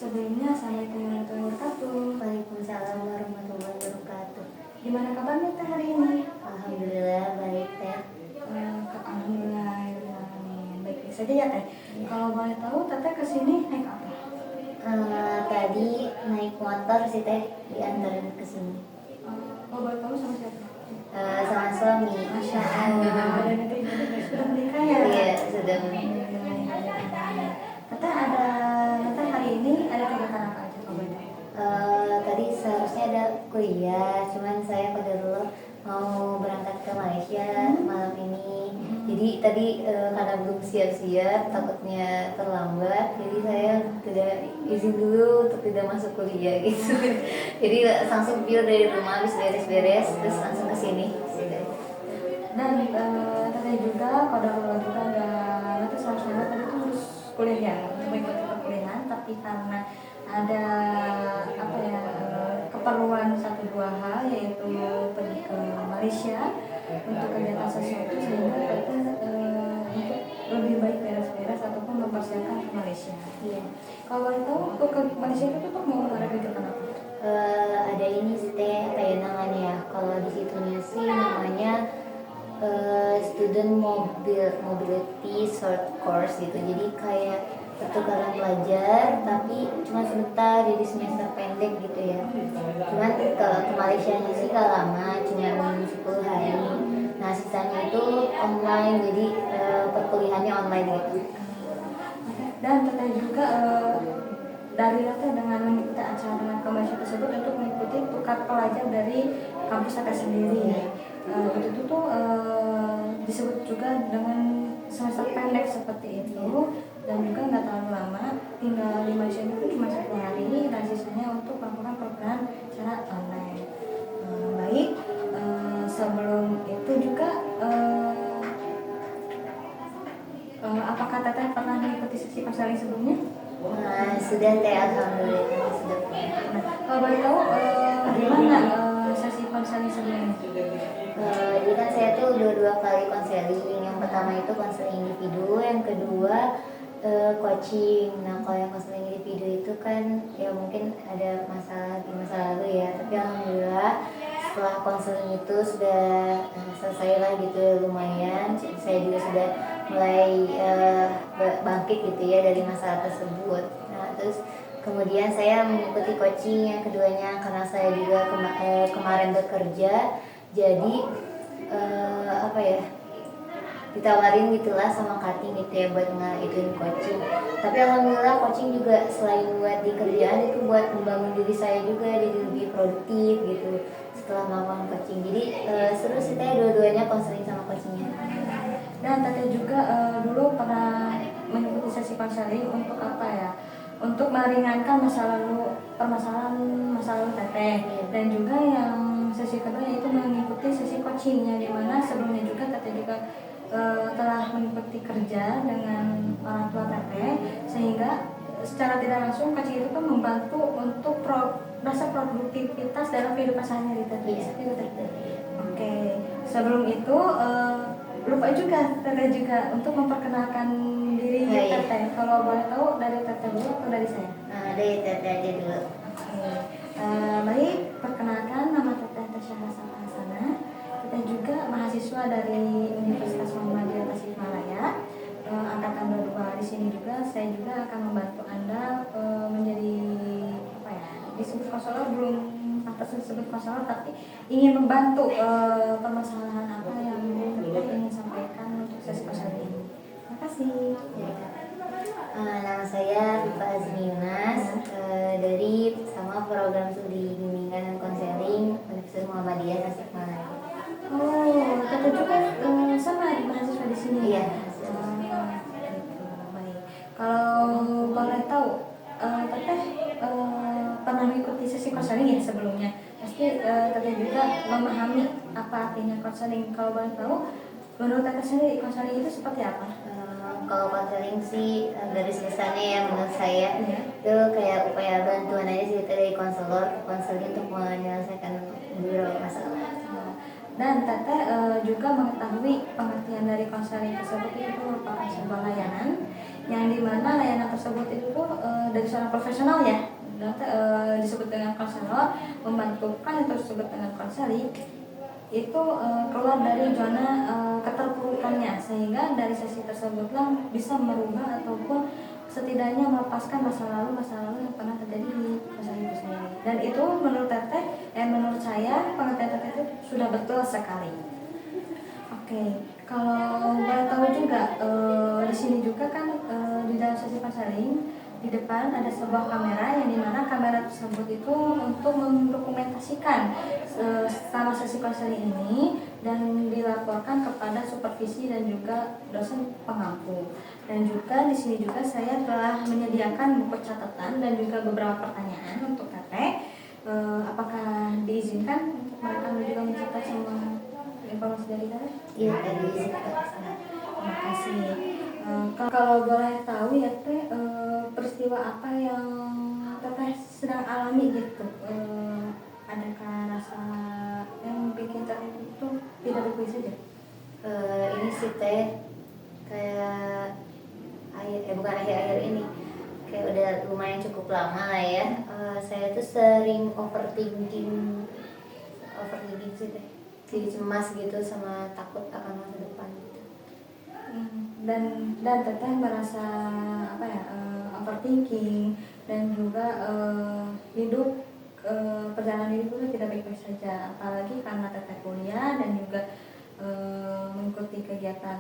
Sebelumnya, Assalamualaikum warahmatullahi wabarakatuh. Waalaikumsalam warahmatullahi wabarakatuh. Gimana kabarnya teh hari ini? Alhamdulillah baik teh. Alhamdulillah, baik-baik saja ya teh. Kalau boleh tahu, teteh kesini naik apa? Tadi naik motor sih teh, diantarin ke sini. Kalau boleh tahu sama siapa? Sama suami. Masya Allah. Dan itu sudah menikah ya? Iya, sudah menikah. Teteh hari ini ada kegiatan apa aja kalau boleh tahu? Tadi seharusnya ada kuliah, cuman saya dulu mau berangkat ke Malaysia malam ini. Jadi tadi karena belum siap-siap, takutnya terlambat, jadi saya tidak izin dulu untuk tidak masuk kuliah gitu. Jadi langsung pure dari rumah, habis beres-beres, terus langsung ke sini. Dan teteh juga kalau juga nanti seharusnya tadi tuh harus kuliah ya, untuk mengikuti perkuliahan, tapi karena ada keperluan 1-2 hal, yaitu pergi ke Malaysia untuk kegiatan sesuatu, sehingga teteh untuk lebih baik beres-beres ataupun mempersiapkan ke Malaysia. Iya. Kalau boleh tahu ke Malaysia itu tuh mau ada kegiatan apa? Ada ini teh apa ya namanya ya? Kalau di situnya sih namanya student mobility short course gitu. Jadi kayak pertukaran pelajar tapi cuma sebentar, jadi semester pendek gitu ya. Cuman ke Malaysia nya sih gak lama, cuma 10 hari. Nah sisanya itu online, jadi perkuliahannya online gitu. Dan teteh juga dari teteh dengan mengikuti acara ke Malaysia tersebut untuk mengikuti tukar pelajar dari kampus teteh sendiri. Itu tuh disebut juga dengan semester pendek seperti itu, dan juga nggak terlalu lama, tinggal di Malaysia itu cuma 10 hari, dan sisanya untuk melakukan program secara online. Baik, sebelum itu juga apakah teteh pernah mengikuti sesi konseling sebelumnya? Sudah teh, alhamdulillah sudah. Nah, kalau boleh tahu gimana sesi konseling sebelumnya? Jadi kan saya tuh dua kali konseling. Yang pertama itu konseling individu, yang kedua coaching. Nah kalau yang konseling individu itu kan ya mungkin ada masalah di masa lalu ya, tapi alhamdulillah setelah konseling itu sudah selesai lah gitu, lumayan. Saya juga sudah mulai bangkit gitu ya dari masalah tersebut. Nah terus kemudian saya mengikuti coaching yang keduanya karena saya juga kemarin bekerja, jadi ditawarin gitulah sama cutting gitu ya buat ikutin coaching. Tapi alhamdulillah coaching juga selain buat di kerjaan itu buat membangun diri saya juga jadi lebih produktif gitu setelah melakukan coaching. Jadi seru sih teh dua-duanya, konseling sama coachingnya. Dan teteh juga dulu pernah mengikuti sesi konseling untuk apa ya? Untuk meringankan permasalahan masa lalu teteh. Dan juga yang sesi kedua yaitu mengikuti sesi coachingnya, di mana sebelumnya juga teteh juga telah mengikuti kerja dengan orang tua teteh, sehingga secara tidak langsung coaching itu tuh membantu untuk rasa produktivitas dalam kehidupan sehari-hari teteh. Oke, sebelum itu lupa juga teteh juga untuk memperkenalkan diri teteh. Kalau boleh tahu dari teteh dulu atau dari saya? Dari teteh aja dulu. Oke. Baik, perkenalkan, nama teteh Syahra Hasana. Teteh juga mahasiswa dari Universitas Muhammadiyah Tasikmalaya, angkatan 22. Di sini juga saya juga akan membantu Anda menjadi disebut konselor, belum atas disebut konselor, tapi ingin membantu permasalahan apa yang kita ingin sampaikan untuk sesi konseling ini. Terima kasih. Nama saya Rifa Azminas, dari sama program studi bimbingan dan konseling Universitas Muhammadiyah Tasikmalaya. Oh, teteh juga sama di mahasiswa di sini. Iya. Baik. Kalau boleh tahu, teteh pernah mengikuti sesi konseling ya sebelumnya? Pasti teteh juga memahami apa artinya konseling. Kalau boleh tahu, menurut teteh sendiri konseling itu seperti apa? Kalau konseling sih garis besarnya ya menurut saya itu kayak upaya bantuan aja sih dari konselor ke konseling untuk menyelesaikan beberapa masalah. Dan teteh juga mengetahui pengertian dari konseling tersebut itu merupakan sebuah layanan yang dimana layanan tersebut itu dari seorang profesional ya, disebut dengan konselor, membantu klien tersebut dengan konseling itu keluar dari zona keterpurukannya, sehingga dari sesi tersebutlah bisa merubah ataupun setidaknya melepaskan masa lalu yang pernah terjadi di masa itu sendiri. Dan itu menurut Teteh, menurut saya pengertian Teteh itu sudah betul sekali. Oke, kalau boleh tahu juga di sini juga kan di dalam sesi konseling di depan ada sebuah kamera yang dimana kamera tersebut itu untuk mendokumentasikan selama sesi konseling ini dan dilaporkan kepada supervisi dan juga dosen pengampu. Dan juga di sini juga saya telah menyediakan buku catatan dan juga beberapa pertanyaan untuk Teteh. Apakah diizinkan untuk mereka juga mencatat semua informasi dari Teteh? Iya, tadi diizinkan. Terima kasih. Kalau boleh tahu ya Teh, peristiwa apa yang Teteh sedang alami gitu? Adakah rasa yang bikin Teteh itu tidak baik saja? Ini sih Teh, kayak bukan akhir-akhir ini, kayak udah lumayan cukup lama lah ya. Saya tuh sering overthinking sih Teh, jadi cemas gitu sama takut akan masa depan gitu. Dan Teteh merasa apa ya, overthinking dan juga hidup perjalanan hidup itu tidak baik-baik saja, apalagi karena Teteh kuliah dan juga mengikuti kegiatan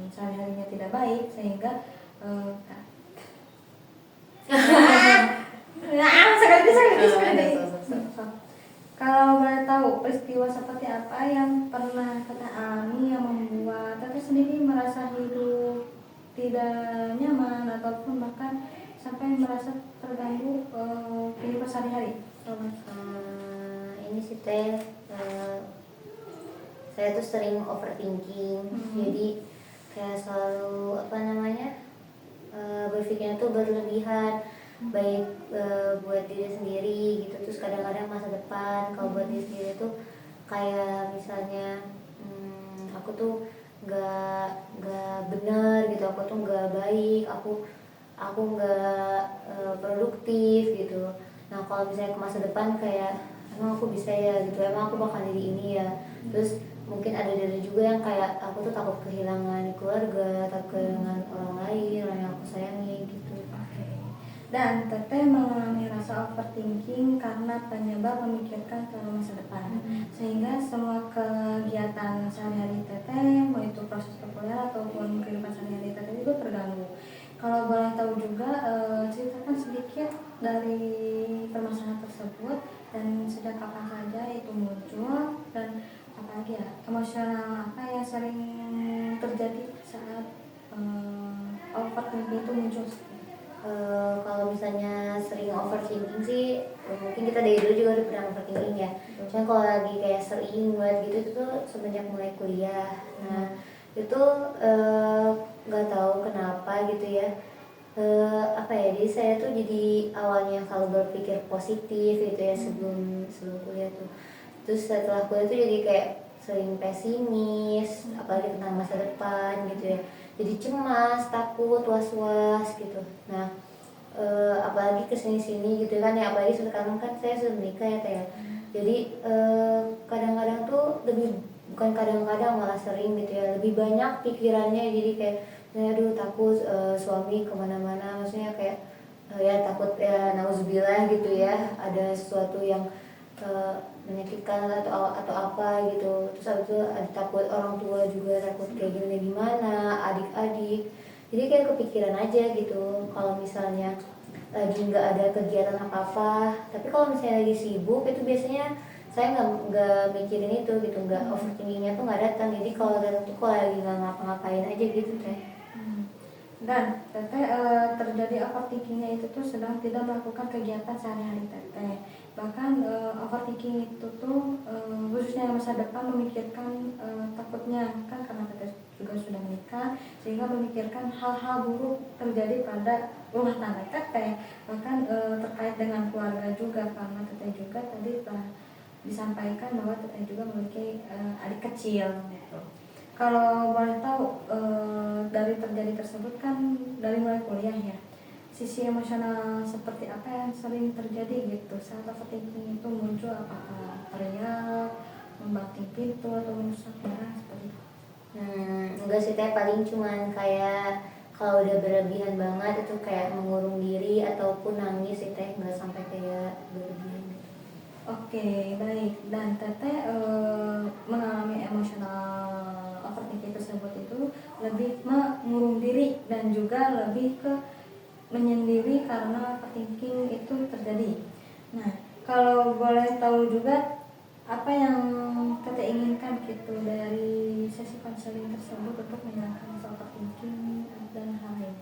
sehari-harinya tidak baik, sehingga sekali. Kalau boleh tahu peristiwa seperti apa yang pernah Teteh alami yang membuat Teteh sendiri merasa hidup tidak nyaman ataupun bahkan sampai merasa terganggu kehidupan sehari-hari? Ini sih Teh, saya tuh sering overthinking, jadi kayak selalu berpikirnya tuh berlebihan, baik buat diri sendiri gitu. Terus kadang-kadang masa depan kalau buat diri sendiri tuh kayak misalnya aku tuh gak benar gitu, aku tuh gak baik, aku gak produktif gitu. Nah kalau misalnya ke masa depan kayak emang aku bisa ya gitu, emang aku bakal jadi ini ya. Terus mungkin ada dari juga yang kayak aku tuh takut kehilangan keluarga, takut kehilangan orang lain, orang yang aku sayangi gitu. Dan Teteh mengalami rasa overthinking karena penyebab memikirkan ke masa depan, sehingga semua kegiatan sehari-hari Teteh, mau itu proses perkuliahan ataupun kehidupan sehari-hari Teteh itu terganggu. Kalau boleh tahu juga, ceritakan sedikit dari permasalahan tersebut dan sejak kapan saja itu muncul, dan apalagi ya emosional apa yang sering terjadi saat overthinking itu muncul. Kalau misalnya sering overthinking sih mungkin kita dari dulu juga udah pernah overthinking ya. Cuman kalau lagi kayak sering banget gitu itu tuh semenjak mulai kuliah. Nah itu nggak tahu kenapa gitu ya. Jadi saya tuh jadi awalnya kalau berpikir positif gitu ya sebelum kuliah tuh. Terus setelah kuliah tuh jadi kayak sering pesimis, apalagi tentang masa depan gitu ya. Jadi cemas, takut, was-was gitu. Nah, apalagi kesini-sini gitu kan ya, apalagi sekarang kan saya sudah menikah ya Teh. Jadi kadang-kadang tuh bukan kadang-kadang malah sering gitu ya, lebih banyak pikirannya. Jadi kayak aduh takut suami kemana-mana, maksudnya kayak ya takut ya nauzubillah gitu ya, ada sesuatu yang menyakitkan atau apa gitu. Terus habis itu ada takut orang tua juga, takut kayak gimana adik-adik. Jadi kayak kepikiran aja gitu kalau misalnya lagi nggak ada kegiatan apa-apa. Tapi kalau misalnya lagi sibuk itu biasanya saya nggak mikirin itu gitu, nggak overthinkingnya tuh nggak datang. Jadi kalau datang tuh kalau lagi nggak ngapa-ngapain aja gitu Teh. Dan Teteh terjadi overthinkingnya itu tuh sedang tidak melakukan kegiatan sehari-hari Teteh. Bahkan overthinking itu tuh khususnya masa depan, memikirkan takutnya kan karena Teteh juga sudah menikah, sehingga memikirkan hal-hal buruk terjadi pada rumah tangga Teteh, bahkan terkait dengan keluarga juga, karena Teteh juga tadi telah disampaikan bahwa Teteh juga memiliki adik kecil gitu. Kalau boleh tahu dari terjadi tersebut kan dari mulai kuliah ya, sisi emosional seperti apa yang sering terjadi gitu saat overthinking itu muncul, apakah teriak, membanting pintu atau merusak barang seperti itu? Enggak sih teh, paling cuman kayak kalau udah berlebihan banget itu kayak mengurung diri ataupun nangis sih teh, nggak sampai kayak berlebihan gitu. Oke, baik. Dan Teteh mengalami emosional overthinking tersebut itu lebih mengurung diri dan juga lebih ke menyendiri karena overthinking itu terjadi. Nah, kalau boleh tahu juga apa yang Teteh inginkan gitu dari sesi konseling tersebut untuk menghilangkan rasa overthinking dan hal lain?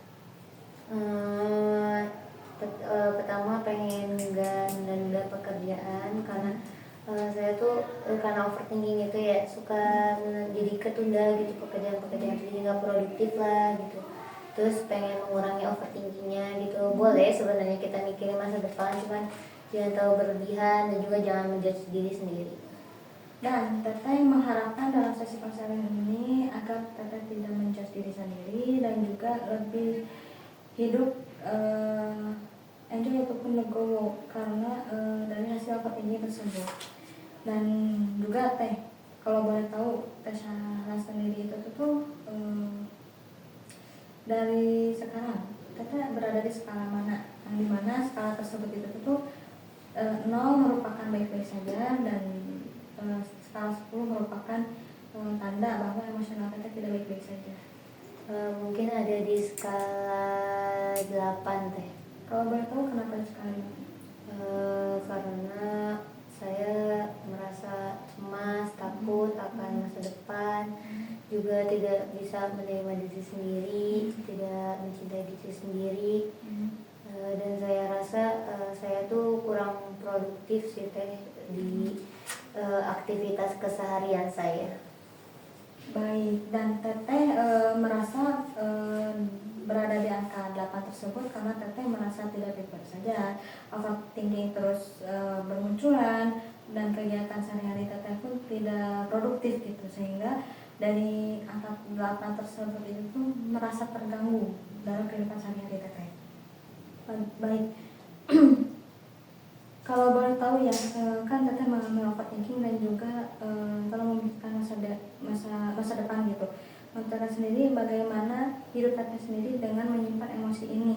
Pertama pengen nggak nunda pekerjaan karena saya tuh karena overthinking itu ya suka jadi ketunda gitu pekerjaan-pekerjaan, jadi nggak produktif lah gitu. Terus pengen mengurangi overthinkingnya gitu. Boleh sebenarnya kita mikirin masa depan, cuman jangan terlalu berlebihan dan juga jangan menjudge diri sendiri. Dan Teteh mengharapkan dalam sesi konseling ini agar Teteh tidak menjudge diri sendiri dan juga lebih hidup enjoy ataupun legowo karena dari hasil overthinking tersebut. Dan juga Teh, kalau boleh tahu Teh Syahla sendiri itu tuh dari sekarang Teteh berada di skala mana? Yang dimana skala tersebut itu tuh 0 merupakan baik-baik saja dan skala 10 merupakan tanda bahwa emosional Teteh tidak baik-baik saja. Mungkin ada di skala 8 teh. Kalau boleh tahu kenapa sekali? Karena saya merasa cemas, takut akan masa depan, juga tidak bisa menerima diri sendiri, tidak mencintai diri sendiri. Dan saya rasa saya tuh kurang produktif sih teh di aktivitas keseharian saya. Baik, dan Teteh merasa berada di angka 8 tersebut karena Teteh merasa tidak baik-baik saja, overthinking terus bermunculan dan kegiatan sehari-hari Teteh pun tidak produktif gitu, sehingga dari angka 8 tersebut itu tuh merasa terganggu dalam kehidupan sehari-hari Teteh. Baik. Kalau boleh tahu ya, kan Teteh mengalami overthinking dan juga kalau memikirkan masa depan gitu. Menurut Teteh sendiri bagaimana hidup Teteh sendiri dengan menyimpan emosi ini?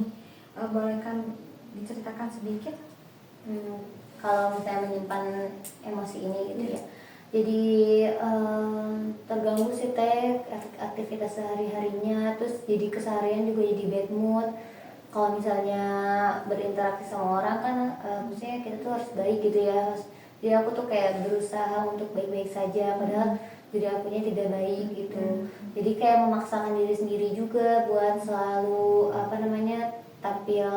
Boleh kan diceritakan sedikit? Kalau misalnya menyimpan emosi ini gitu ya, jadi terganggu sih teh aktivitas sehari-harinya, terus jadi keseharian juga jadi bad mood. Kalau misalnya berinteraksi sama orang kan maksudnya kita tuh harus baik gitu ya, jadi aku tuh kayak berusaha untuk baik-baik saja padahal diri akunya tidak baik gitu. Jadi kayak memaksakan diri sendiri juga buat selalu tampil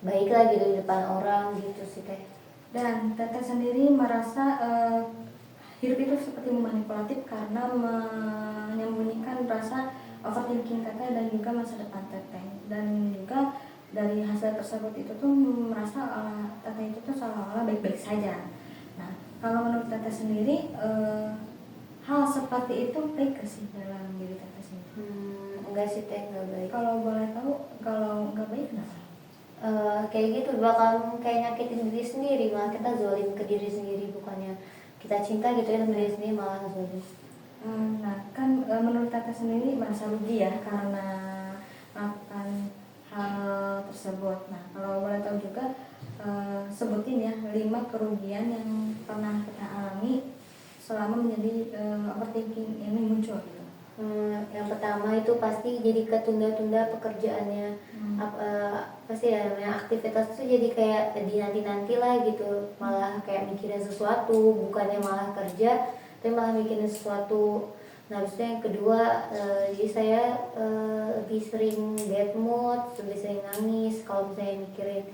baik lah gitu di depan orang gitu sih teh. Dan Teteh sendiri merasa hidup itu seperti memanipulatif karena menyembunyikan rasa overthinking Teteh dan juga masa depan Teteh, dan juga dari hasil tersebut itu tuh merasa Teteh itu tuh seolah-olah baik-baik saja. Nah, kalau menurut Teteh sendiri hal seperti itu baik gak sih dalam diri Teteh sendiri? Enggak sih teh, enggak baik. Kalau boleh tahu, kalau nggak baik kenapa? Kayak gitu bakal kayak nyakitin diri sendiri, malah kita zolim ke diri sendiri, bukannya kita cinta gitu ya sama diri sendiri malah zolim. Nah, kan menurut Teteh sendiri merasa rugi ya karena melakukan hal tersebut. Nah, kalau boleh tahu juga sebutin ya 5 kerugian yang pernah Teteh alami selama menjadi overthinking ini muncul gitu. Yang pertama itu pasti jadi ketunda-tunda pekerjaannya. Pasti ya namanya aktivitas itu jadi kayak dinanti-nanti lah gitu, malah kayak mikirin sesuatu, bukannya malah kerja tapi malah mikirin sesuatu. Nah habis itu yang kedua, jadi saya lebih sering bad mood, lebih sering nangis kalau misalnya mikirin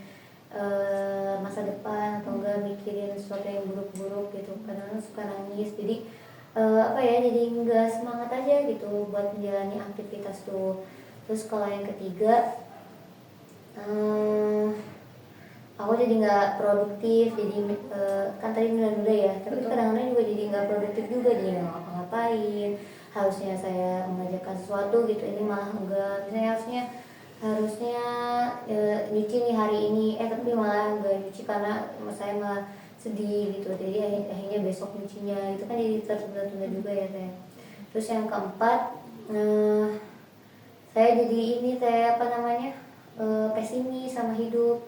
masa depan atau enggak mikirin sesuatu yang buruk-buruk gitu, kadang suka nangis. Jadi jadi nggak semangat aja gitu buat menjalani aktivitas tuh. Terus kalau yang ketiga, aku jadi nggak produktif, jadi kan tadi nunda-nunda ya, tapi kadang-kadang juga jadi nggak produktif juga, jadi nggak ngapa-ngapain, harusnya saya mengajarkan sesuatu gitu, ini malah enggak. Misalnya harusnya nyuci nih hari ini, tapi malah enggak nyuci karena saya malah sedih gitu, jadi akhirnya besok nyucinya, itu kan jadi tertunda-tunda juga ya saya. Terus yang keempat, saya jadi saya apa namanya, pesimis sama hidup.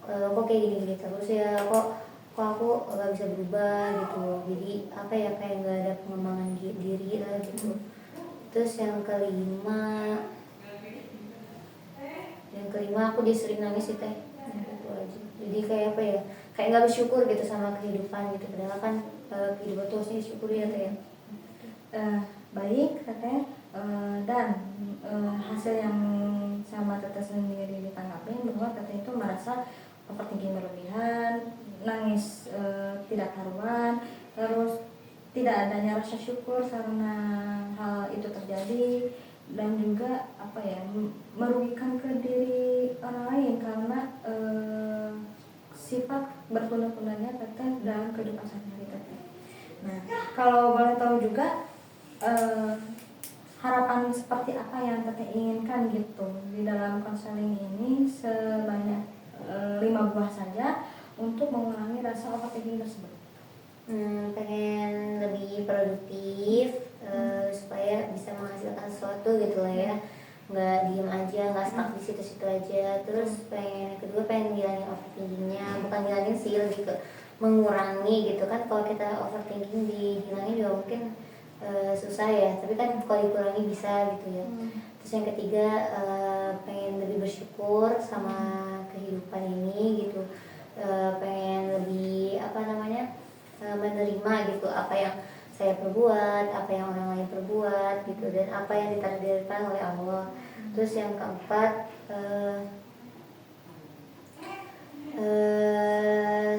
Kok kayak gini-gini terus ya, kok aku nggak bisa berubah gitu, jadi apa ya, kayak nggak ada pengembangan diri lah gitu. Terus yang kelima aku dia sering nangis sih teh, gitu aja. Jadi kayak apa ya, kayak nggak bersyukur gitu sama kehidupan gitu, padahal kan kehidupan tuh harusnya disyukuri ya teh ya. Baik teteh, dan hasil yang sama teteh sendiri ditanggapi bahwa teteh itu merasa overthinking berlebihan, nangis tidak karuan, terus tidak adanya rasa syukur karena hal itu terjadi, dan juga apa ya, merugikan ke diri orang lain karena sifat bertunda-tundanya teteh dalam kehidupan sehari-hari teteh. Nah, kalau boleh tahu juga harapan seperti apa yang teteh inginkan gitu di dalam konseling ini, sebanyak 5 buah saja untuk mengurangi rasa overthinking tersebut. Pengen lebih produktif, supaya bisa menghasilkan sesuatu gitu lah ya, nggak diem aja, nggak stuck di situ-situ aja. Terus yang kedua pengen ngilangin overthinkingnya, bukan ngilangin sih, lebih ke mengurangi gitu kan. Kalau kita overthinking dihilangin juga mungkin susah ya, tapi kan kalau dikurangi bisa gitu ya. Terus yang ketiga, pengen lebih bersyukur sama kehidupan ini gitu, pengen lebih apa namanya, menerima gitu apa yang saya perbuat, apa yang orang lain perbuat gitu, dan apa yang ditakdirkan oleh Allah. Terus yang keempat,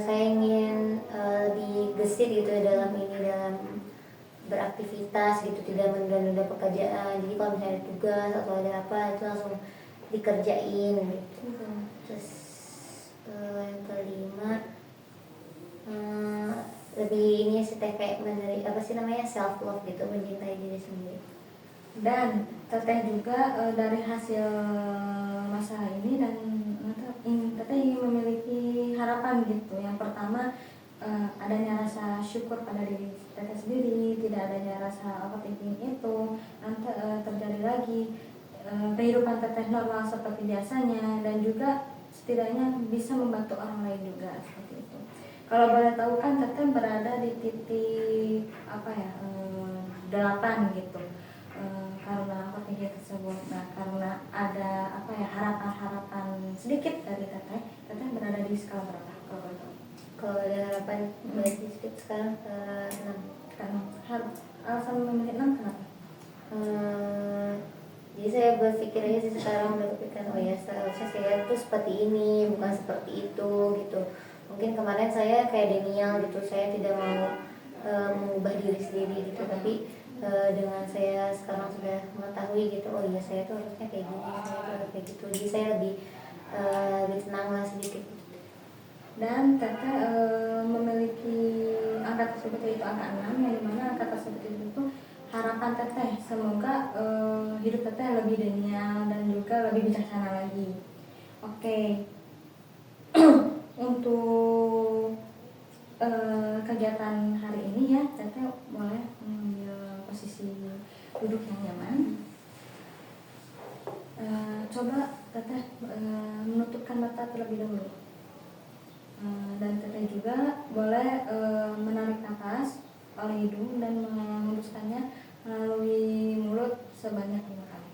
saya ingin lebih gesit gitu dalam beraktivitas gitu, tidak menunda-nunda pekerjaan. Jadi kalau misalnya ada tugas atau ada apa, itu langsung dikerjain gitu. Terus yang kelima, lebih ini sih teh, kayak apa sih namanya, self love gitu, mencintai diri sendiri. Dan teteh juga dari hasil masalah ini dan teteh ingin memiliki harapan gitu. Yang pertama, adanya rasa syukur pada diri teteh sendiri, tidak adanya rasa overthinking itu nanti terjadi lagi, kehidupan teteh normal seperti biasanya, dan juga setidaknya bisa membantu orang lain juga seperti itu. Kalau boleh tahu kan teteh berada di titik apa ya, 8 gitu, karena overthinking tersebut. Nah, karena ada apa ya, harapan sedikit dari teteh berada di skala berapa kalau boleh tahu? Kalau ada harapan berarti sekarang 6. Karena alasan memilih 6 kenapa? Jadi saya berpikir aja sih sekarang, udah kepikiran, oh ya seharusnya saya tuh seperti ini, bukan seperti itu gitu. Mungkin kemarin saya kayak denial gitu, saya tidak mau mengubah diri sendiri gitu, tapi dengan saya sekarang sudah mengetahui gitu, oh iya saya tuh harusnya kayak gini, saya tuh harus kayak gitu, jadi saya lebih tenang lah sedikit gitu. Dan teteh memiliki angka tersebut, yaitu angka 6, yang dimana angka tersebut itu harapan teteh semoga hidup teteh lebih denial dan juga lebih bijaksana lagi. Oke. Untuk kegiatan hari ini ya, teteh boleh mengambil posisi duduk yang nyaman. Coba teteh menutupkan mata terlebih dahulu, dan teteh juga boleh menarik nafas oleh hidung dan mengembuskannya melalui mulut sebanyak 5 kali.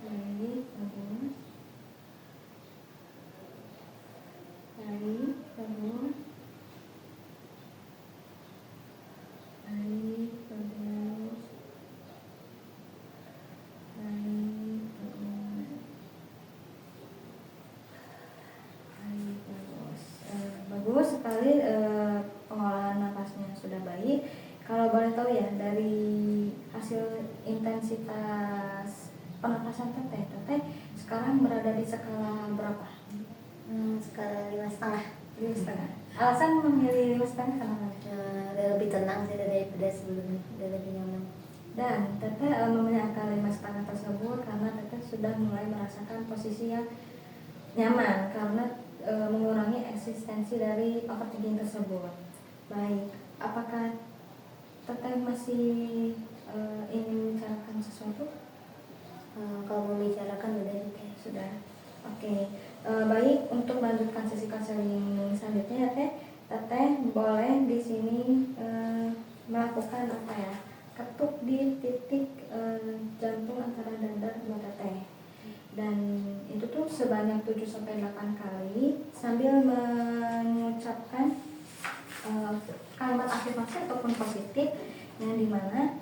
Baik, bagus. Baik, bagus. Baik, bagus. Baik, bagus. Baik, bagus. Bagus sekali, pengolahan nafasnya sudah baik. Kalau boleh tahu ya, dari hasil intensitas pernapasan teteh sekarang berada di skala berapa? Skala 5,5. 5,5. Alasan memilih 5,5 kenapa? Udah lebih tenang sih daripada sebelumnya, udah lebih nyaman. Dan Teteh memilih angka 5,5 tersebut karena Teteh sudah mulai merasakan posisi yang nyaman karena mengurangi eksistensi dari overthinking tersebut. Baik, apakah Teteh masih ingin membicarakan sesuatu? Kalau membicarakan udah gitu ya. Sudah. Oke. Baik, untuk melanjutkan sesi konseling selanjutnya ya Teh, Teteh boleh di sini melakukan apa ya? Ketuk di titik jantung antara dada dua Teteh. Dan itu tuh sebanyak 7-8 kali sambil mengucapkan kalimat afirmasi ataupun positif yang dimana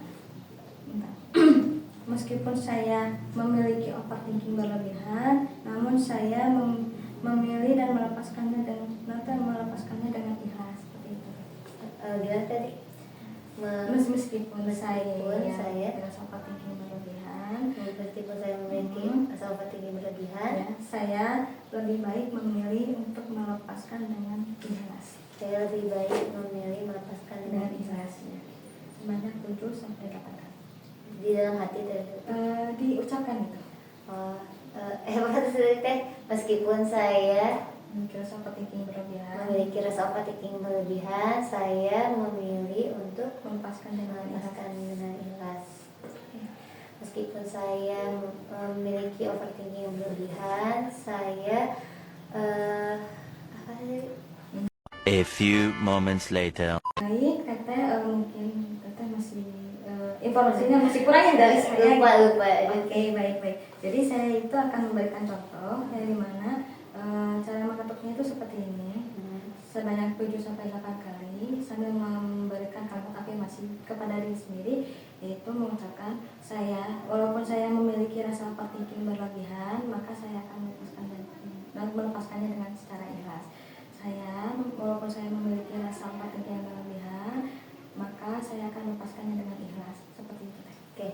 meskipun saya memiliki overthinking berlebihan, namun saya memilih dan melepaskannya dengan ikhlas seperti itu. Gimana tadi? Meskipun saya merasa overthinking berlebihan, meskipun saya memiliki rasa overthinking berlebihan, ya, saya lebih baik memilih untuk melepaskan dengan ikhlas. Saya lebih baik memilih melepaskan dengan ikhlas. Sebanyak 7-8 kali. Di dalam hati tadi. Diucapkan itu. Apa tadi teh? Meskipun saya Memiliki rasa overthinking berlebihan, saya memilih untuk melepaskan dengan ikhlas. Meskipun saya memiliki overthinking berlebihan, saya apa tadi? A few moments later. Baik, Teteh mungkin Teteh masih informasinya masih kurang ya dari saya. Lupa. Oke, baik. Jadi saya itu akan memberikan contoh yang dimana cara mengetuknya itu seperti ini. Sebanyak 7-8 kali sambil memberikan kalimat afirmasi kepada diri sendiri, yaitu mengucapkan walaupun saya memiliki rasa overthinking berlebihan, maka saya akan melepaskannya dengan secara ikhlas. Walaupun saya memiliki rasa overthinking yang berlebihan, maka saya akan melepaskannya dengan ikhlas. Seperti itu. Oke.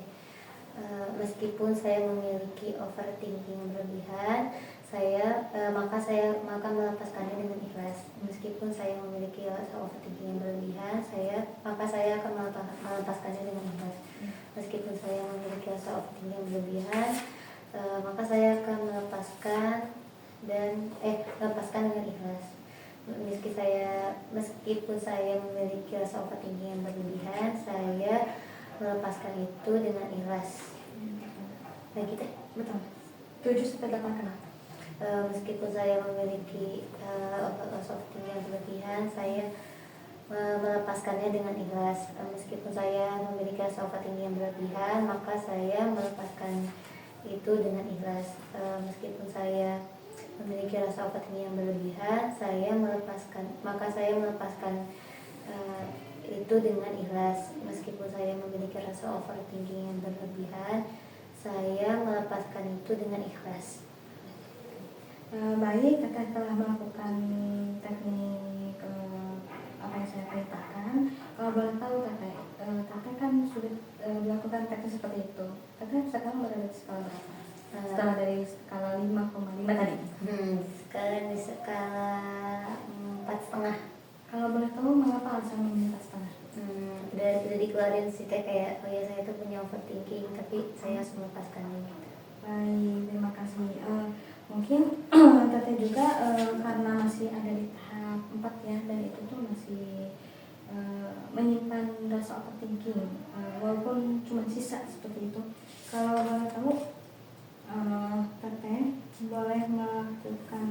Meskipun saya memiliki overthinking berlebihan, maka saya melepaskannya dengan ikhlas. Meskipun saya memiliki rasa overthinking yang berlebihan, maka saya akan melepaskannya dengan ikhlas. Meskipun saya memiliki rasa overthinking yang berlebihan, maka saya akan melepaskan dengan ikhlas. Meskipun saya memiliki rasa overthinking yang berlebihan, saya melepaskan itu dengan ikhlas. Nah gitu. Betul. 7-8 kenapa? Meskipun saya memiliki rasa overthinking yang berlebihan, saya melepaskannya dengan ikhlas. Meskipun saya memiliki rasa overthinking yang berlebihan, maka saya melepaskan itu dengan ikhlas. Meskipun saya memiliki rasa overthinking yang berlebihan, maka saya melepaskan itu dengan ikhlas. Meskipun saya memiliki rasa overthinking yang berlebihan, saya melepaskan itu dengan ikhlas. Baik, Teteh telah melakukan teknik apa yang saya perintahkan. Kalau boleh tahu Teteh kan sudah melakukan teknik seperti itu. Teteh sekarang berada di skala berapa? Setelah dari skala 5,5 tadi. Sekarang di skala 4,5. Kalau boleh tahu mengapa alasan memilih 4,5? Udah dikeluarin sih Teh, kayak saya tuh punya overthinking, tapi saya harus melepaskannya gitu. Baik, terima kasih. Mungkin Teteh juga karena masih ada di tahap 4 ya, dan itu tuh masih menyimpan rasa overthinking, walaupun cuma sisa seperti itu. Kalau boleh tahu Teteh boleh melakukan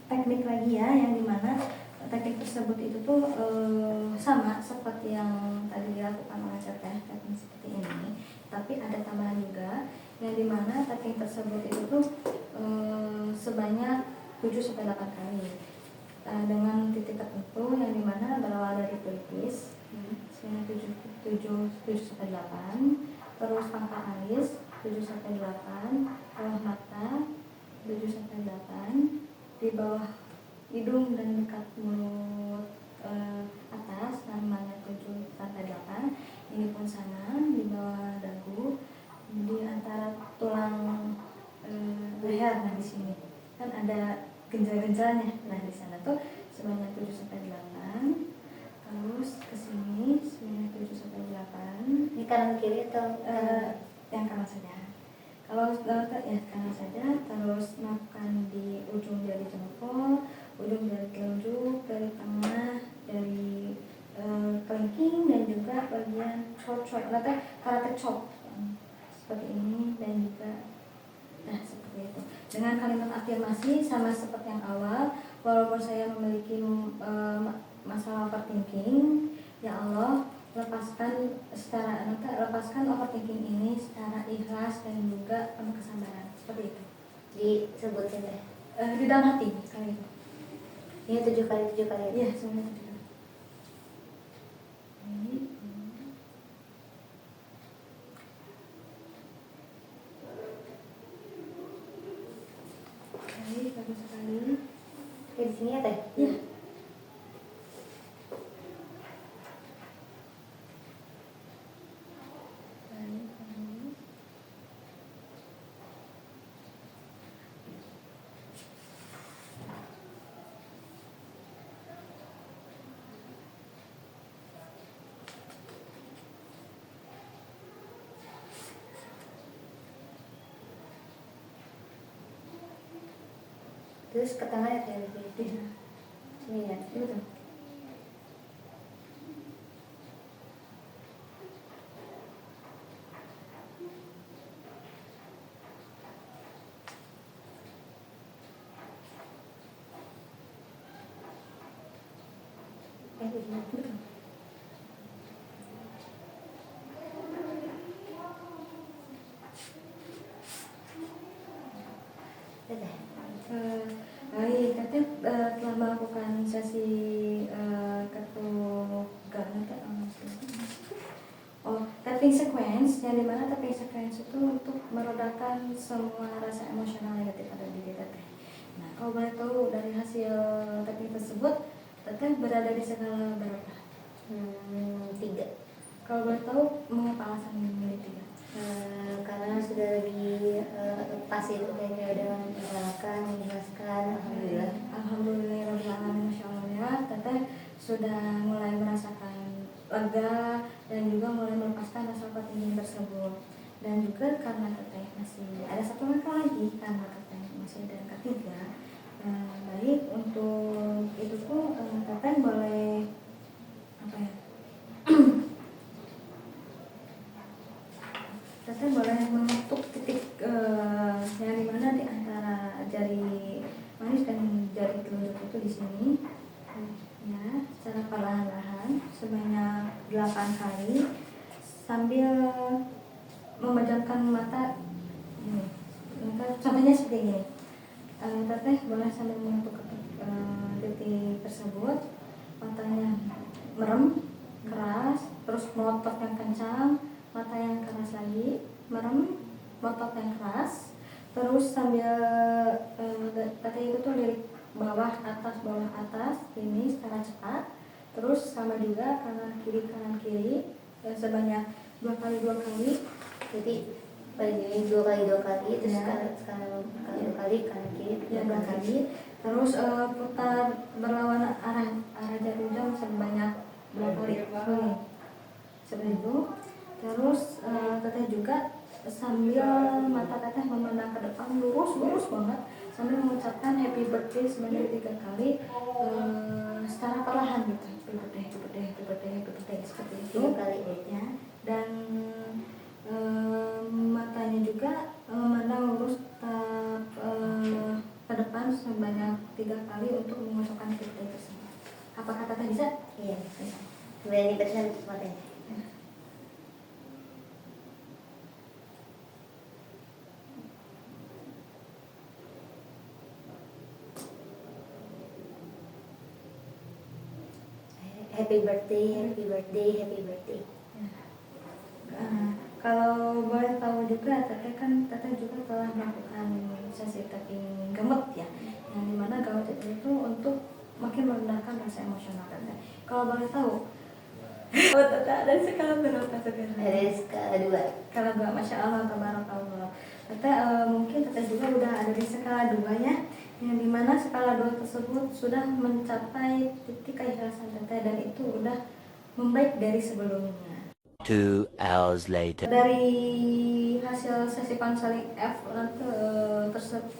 teknik lagi ya, yang dimana teknik tersebut itu tuh sama seperti yang tadi dilakukan oleh Teteh, teknik seperti ini, tapi ada tambahan juga yang dimana teknik tersebut itu tuh sebanyak 7-8 kali dengan titik tertentu yang dimana berawal dari pelipis sebanyak 7-8, terus pangkal alis 7-8, bawah mata 7-8, di bawah hidung dan dekat mulut atas namanya 7-8, ini pun sama, di bawah dagu, di antara tulang leher, nah di sini kan ada genjal-genjalnya. Nah di sana tuh sebanyak 7 sampai 8. Terus ke sini sebanyak 7 sampai 8. Ini kanan kiri atau Yang kanan saja. Kalau ya kanan saja. Terus makan di ujung jari jempol, ujung jari telunjuk, dari tengah, dari kelingking, dan juga bagian chop karate chop seperti ini, dan juga nah seperti itu. Dengan kalimat afirmasi sama seperti yang awal, walaupun saya memiliki masalah overthinking, ya Allah lepaskan overthinking ini secara ikhlas dan juga penuh kesabaran, seperti itu. disebutin deh. Di dalam hati kali itu. Ini 7 kali 7 kali. Iya, semuanya 7 kali. Oke, bagus sekali. Oke, di sini ya teh. Iya. Terus ke tengah ya teh. Iya. Sini ya. Betul. Di sini. Betul. Ya teh. Baik, Teteh telah melakukan sesi tapping sequence, yang dimana tapping sequence itu untuk meredakan semua rasa emosional negatif pada diri Teteh. Nah, kalau boleh tahu dari hasil tapping tersebut, Teteh berada di skala berapa? 3. Kalau boleh tahu, mengapa alasan memilih 3? Karena sudah lebih lepas itu kayaknya udah mengikhlaskan, alhamdulillah. Alhamdulillah, Masya Allah ya, Teteh sudah mulai merasakan lega dan juga mulai melepaskan rasa overthinking tersebut. Dan juga karena Teteh masih ada satu langkah lagi, karena Teteh masih ada angka 3. Baik, untuk itu pun Teteh boleh apa ya? Teteh boleh mengetuk titik yang dimana di antara jari manis dan jari telunjuk itu di sini, ya, secara perlahan-lahan sebanyak 8 kali sambil memejamkan mata ini. Contohnya seperti ini. Teteh boleh sambil mengetuk titik tersebut, matanya merem keras, terus melotot yang kencang, mata yang keras lagi, merem, melotot yang keras, terus sambil Teteh itu tuh lirik bawah atas ini secara cepat, terus sama juga kanan kiri sebanyak 2 kali. Jadi pada ini 2 kali terus Ya. sekarang 2 kali kanan kiri Ya, 2 kali. Terus putar berlawan arah jari ujung sebanyak 2 kali. Seperti itu. Terus Teteh juga sambil mata Teteh memandang ke depan lurus banget sambil mengucapkan happy birthday sebanyak 3 kali secara perlahan gitu. Happy birthday seperti itu. 3 kali. Ya. Dan matanya juga memandang lurus ke depan sebanyak 3 kali untuk mengucapkan happy birthday tersebut. Apakah Teteh bisa? Iya. Kemudian dipasang di matanya. Happy birthday. Kalau boleh tahu juga, Teteh juga telah melakukan sesi tapping gamut ya, yang dimana gamut itu untuk makin merendahkan rasa emosional Teteh. Kalau boleh tahu, Teteh ada skala berapa sebenarnya? Ada skala 2. Skala 2, Masya Allah, tabarakallah. Teteh mungkin Teteh juga udah ada di skala 2 ya, yang dimana skala 2 tersebut sudah mencapai titik keikhlasan teteh dan itu udah membaik dari sebelumnya. 2 hours later. Dari hasil sesi konseling F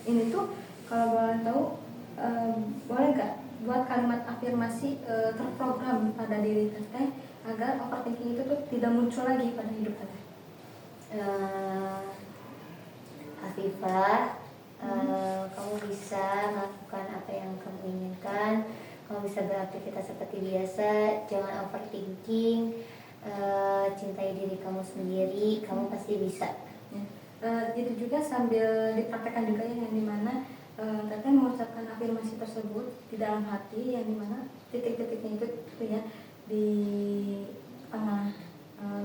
ini tuh kalau boleh tahu boleh nggak buat kalimat afirmasi terprogram pada diri teteh agar overthinking itu tuh tidak muncul lagi pada hidup teteh. Afifah, kamu bisa melakukan apa yang kamu inginkan, kamu bisa beraktivitas seperti biasa, jangan overthinking, cintai diri kamu sendiri, kamu pasti bisa. Itu juga sambil dipraktekkan juga ya, yang dimana teteh mengucapkan afirmasi tersebut di dalam hati, yang dimana titik-titiknya itu ya di tengah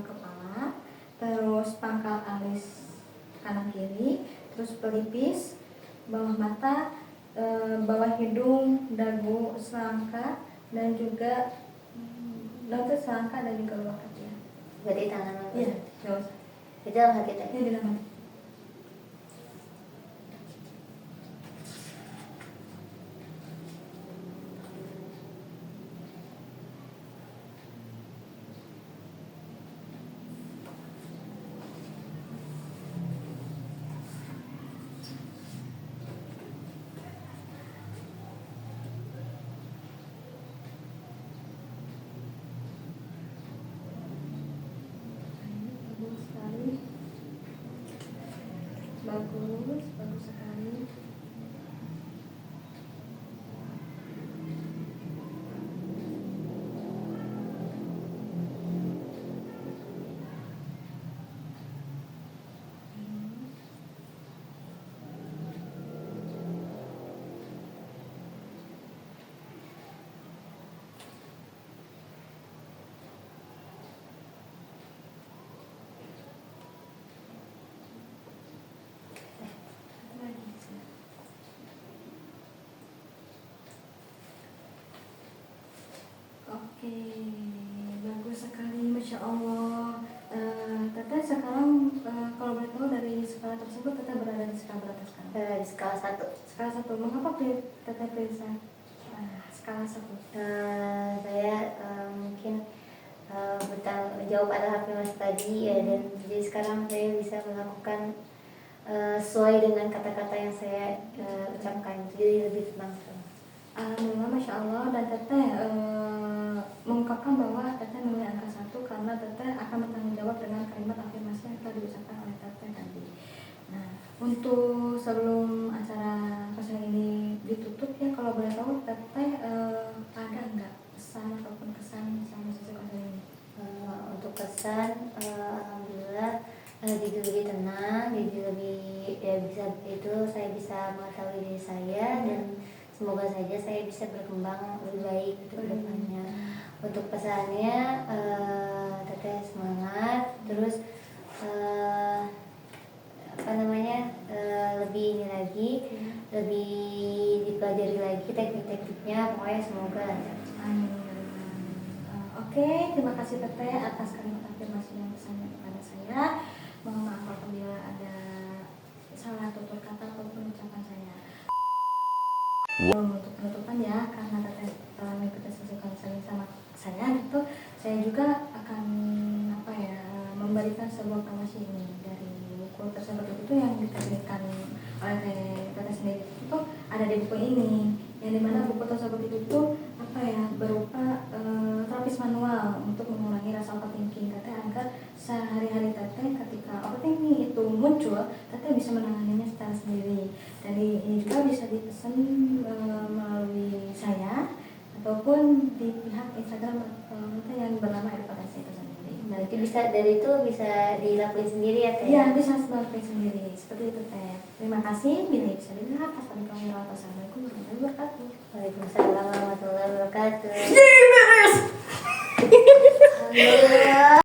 kepala, terus pangkal alis kanan kiri, terus pelipis, bawah mata, bawah hidung, dagu, selangka, dan juga lutut, selangka, dan juga bawah kaki ya. Berarti tangan kamu. Iya, nggak usah. Di dalam hati tadi. Ini di dalam hati. Bagus sekali. Bagus sekali. Oke, bagus sekali, Masya Allah. Teteh sekarang kalau boleh tahu dari skala tersebut teteh berada di skala berapa sekarang? Di skala 1. Skala 1. Mengapa teteh pilih skala 1? Saya mungkin jawab ada afirmasi tadi ya, dan jadi sekarang saya bisa melakukan sesuai dengan kata-kata yang saya ucapkan, jadi lebih tenang. Alhamdulillah, Masya Allah. Dan teteh mengungkapkan bahwa teteh memilih angka 1 karena teteh akan bertanggung jawab dengan kalimat afirmasi yang telah diucapkan oleh teteh tadi. Nah, untuk sebelum acara konseling ini ditutup ya, kalau boleh tahu teteh ada nggak pesan ataupun kesan sama sesi konseling ini? Untuk kesan, alhamdulillah, jadi lebih tenang, jadi lebih ya bisa itu saya bisa mengetahui diri saya, dan semoga saja saya bisa berkembang lebih baik ke depannya. Untuk pesannya, teteh semangat, terus lebih ini lagi, lebih dipelajari lagi teknik-tekniknya, pokoknya semoga lancar. Amin. Oke, terima kasih teteh atas kalimat afirmasi yang pesannya kepada saya. Mohon maaf apabila ada salah tutur kata ataupun ucapan saya. Untuk penutupan ya, karena teteh telah mengikuti sesi konseling sama saya gitu, saya juga akan memberikan sebuah promosi ini dari buku tersebut itu yang diterbitkan oleh teteh sendiri itu ada di buku ini, yang dimana buku tersebut itu berupa terapis manual untuk mengurangi rasa overthinking teteh, agar sehari-hari teteh ketika overthinking itu muncul, teteh bisa menanganinya secara sendiri. Dan ini juga bisa dipesan melalui saya ataupun di pihak Instagram teteh yang bernama Edukasi itu sendiri. Berarti dari itu bisa dilakuin sendiri ya teh? Iya, bisa dilakuin sendiri, seperti itu teh. Terima kasih. Bila bisa dilihat, assalamualaikum warahmatullahi wabarakatuh. Waalaikumsalam warahmatullahi wabarakatuh.